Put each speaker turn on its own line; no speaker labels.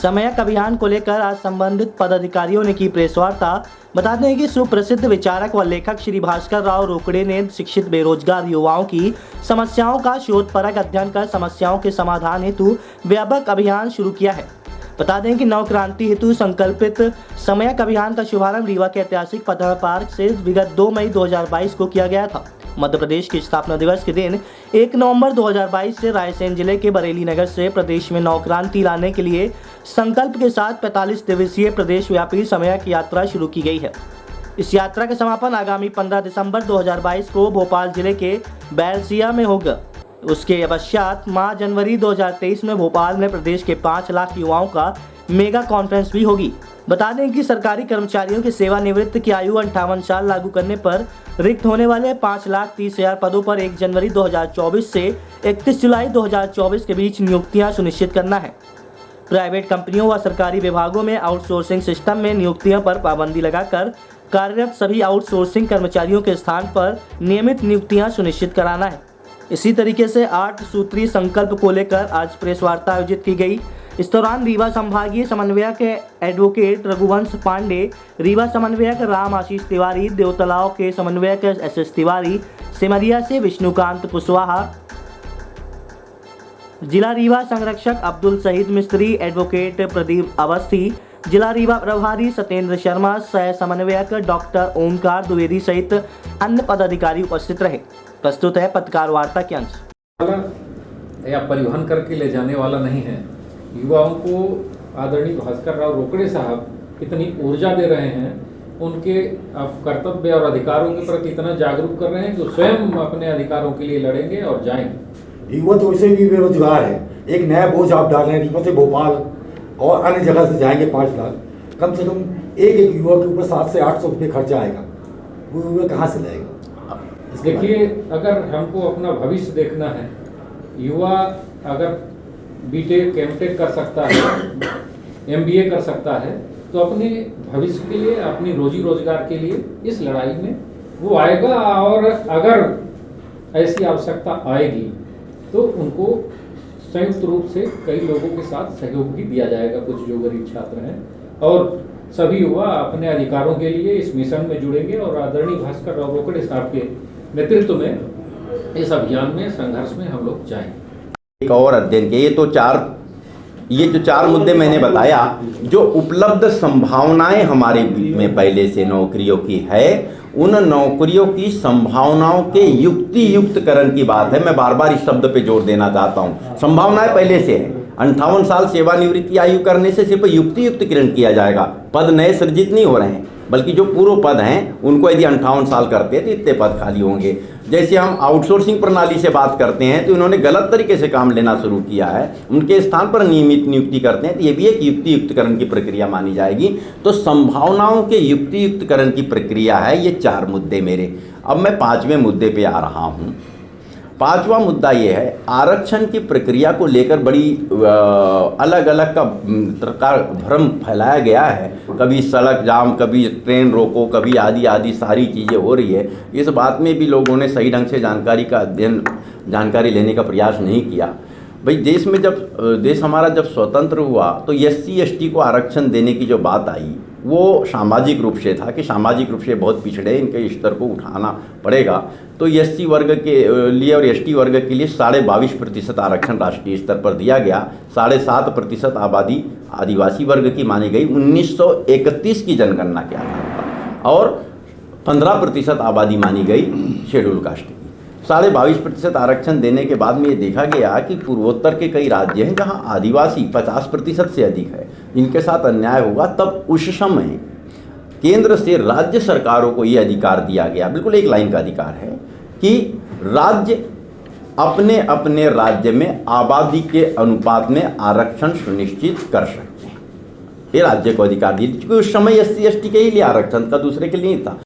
समयक अभियान को लेकर आज संबंधित पदाधिकारियों ने की प्रेस वार्ता। बताते हैं कि सुप्रसिद्ध विचारक व लेखक श्री भास्कर राव रोकड़े ने शिक्षित बेरोजगार युवाओं की समस्याओं का शोधपरक अध्ययन कर समस्याओं के समाधान हेतु व्यापक अभियान शुरू किया है। बता दें कि नव क्रांति हेतु संकल्पित समयक अभियान का शुभारंभ रीवा के ऐतिहासिक पथर पार्क से विगत 2 मई 2022 को किया गया था। मध्य प्रदेश के स्थापना दिवस के दिन 1 नवंबर 2022 से रायसेन जिले के बरेली नगर से प्रदेश में नव क्रांति लाने के लिए संकल्प के साथ 45 दिवसीय प्रदेश व्यापी समयक यात्रा शुरू की गई है। इस यात्रा का समापन आगामी 15 दिसंबर 2022 को भोपाल जिले के बैरसिया में होगा। उसके पश्चात माह जनवरी 2023 में भोपाल में प्रदेश के 5 लाख युवाओं का मेगा कॉन्फ्रेंस भी होगी। बता दें कि सरकारी कर्मचारियों की सेवानिवृत्त की आयु 58 साल लागू करने पर रिक्त होने वाले 5,30,000 पदों पर 1 जनवरी 2024 से 31 जुलाई 2024 के बीच नियुक्तियां सुनिश्चित करना है। प्राइवेट कंपनियों व सरकारी विभागों में आउटसोर्सिंग सिस्टम में नियुक्तियों पर पाबंदी लगाकर कार्यरत सभी आउटसोर्सिंग कर्मचारियों के स्थान पर नियमित नियुक्तियां सुनिश्चित कराना है। इसी तरीके से 8 सूत्रीय संकल्प को लेकर आज प्रेस वार्ता आयोजित की गई। इस दौरान रीवा संभागीय समन्वयक एडवोकेट रघुवंश पांडे, रीवा समन्वयक राम आशीष तिवारी, देवतलाव के समन्वयक SS तिवारी, सिमरिया से विष्णुकांत कुशवाहा, जिला रीवा संरक्षक अब्दुल शहीद मिस्त्री, एडवोकेट प्रदीप अवस्थी, जिला रीवा प्रभारी सत्येंद्र शर्मा, सह समन्वयक डॉक्टर ओमकार द्विवेदी सहित अन्य पदाधिकारी उपस्थित रहे। प्रस्तुत है पत्रकार वार्ता के अंश।
या परिवहन करके ले जाने वाला नहीं है। युवाओं को आदरणीय भास्कर राव रोकड़े साहब इतनी ऊर्जा दे रहे हैं, उनके कर्तव्य और अधिकारों के प्रति इतना जागरूक कर रहे हैं कि स्वयं अपने अधिकारों के लिए लड़ेंगे और जाएंगे।
युवा तो वैसे भी बेरोजगार है, एक नया बोझ आप डाल रहे हैं। रीवा से भोपाल और अन्य जगह से जाएंगे 5 लाख, कम से कम एक युवा के ऊपर 700 से 800 रुपये खर्चा आएगा। वो युवा कहाँ से लाएगा?
देखिए, अगर हमको अपना भविष्य देखना है, युवा अगर बीटेक एमटेक कर सकता है, MBA कर सकता है, तो अपने भविष्य के लिए, अपनी रोजी रोजगार के लिए इस लड़ाई में वो आएगा। और अगर ऐसी आवश्यकता आएगी तो उनको संयुक्त रूप से कई लोगों के साथ सहयोग भी दिया जाएगा। कुछ जो गरीब छात्र हैं और सभी युवा अपने अधिकारों के लिए इस मिशन में जुड़ेंगे और आदरणीय भास्कर राव रोकड़े साहब के नेतृत्व में इस अभियान में, संघर्ष में हम लोग जाएंगे।
एक और अध्ययन के ये जो 4 मुद्दे मैंने बताया, जो उपलब्ध संभावनाएं हमारे में पहले से नौकरियों की है, उन नौकरियों की संभावनाओं के युक्तियुक्तकरण की बात है। मैं बार बार इस शब्द पे जोर देना चाहता हूं। संभावनाएं पहले से है। 58 साल सेवानिवृत्ति आयु करने से सिर्फ युक्तियुक्तकरण किया जाएगा। पद नए सृजित नहीं हो रहे हैं, बल्कि जो पूर्व पद हैं उनको यदि 58 साल करते हैं तो इतने पद खाली होंगे। जैसे हम आउटसोर्सिंग प्रणाली से बात करते हैं तो इन्होंने गलत तरीके से काम लेना शुरू किया है, उनके स्थान पर नियमित नियुक्ति करते हैं, तो ये भी एक युक्तियुक्तकरण की प्रक्रिया मानी जाएगी। तो संभावनाओं के युक्तियुक्तकरण की प्रक्रिया है ये 4 मुद्दे मेरे। अब मैं 5वें मुद्दे पे आ रहा हूँ। 5वां मुद्दा ये है, आरक्षण की प्रक्रिया को लेकर बड़ी अलग अलग का प्रकार भ्रम फैलाया गया है। कभी सड़क जाम, कभी ट्रेन रोको, कभी आदि आदि सारी चीज़ें हो रही है। इस बात में भी लोगों ने सही ढंग से जानकारी लेने का प्रयास नहीं किया। भाई, देश हमारा जब स्वतंत्र हुआ तो SC ST को आरक्षण देने की जो बात आई वो सामाजिक रूप से था कि सामाजिक रूप से बहुत पिछड़े, इनके स्तर को उठाना पड़ेगा। तो SC वर्ग के लिए और ST वर्ग के लिए 22.5% आरक्षण राष्ट्रीय स्तर पर दिया गया। 7.5% आबादी आदिवासी वर्ग की मानी गई 1931 की जनगणना के आधार पर, और 15% आबादी मानी गई शेड्यूल कास्ट की। 22.5% आरक्षण देने के बाद में ये देखा गया कि पूर्वोत्तर के कई राज्य हैं जहां आदिवासी 50% से अधिक है, इनके साथ अन्याय होगा। तब उस समय केंद्र से राज्य सरकारों को ये अधिकार दिया गया, बिल्कुल एक लाइन का अधिकार है, कि राज्य अपने अपने राज्य में आबादी के अनुपात में आरक्षण सुनिश्चित कर सकते हैं। ये राज्य को अधिकार दिया, क्योंकि उस समय SC ST के ही लिए आरक्षण था, दूसरे के लिए नहीं था।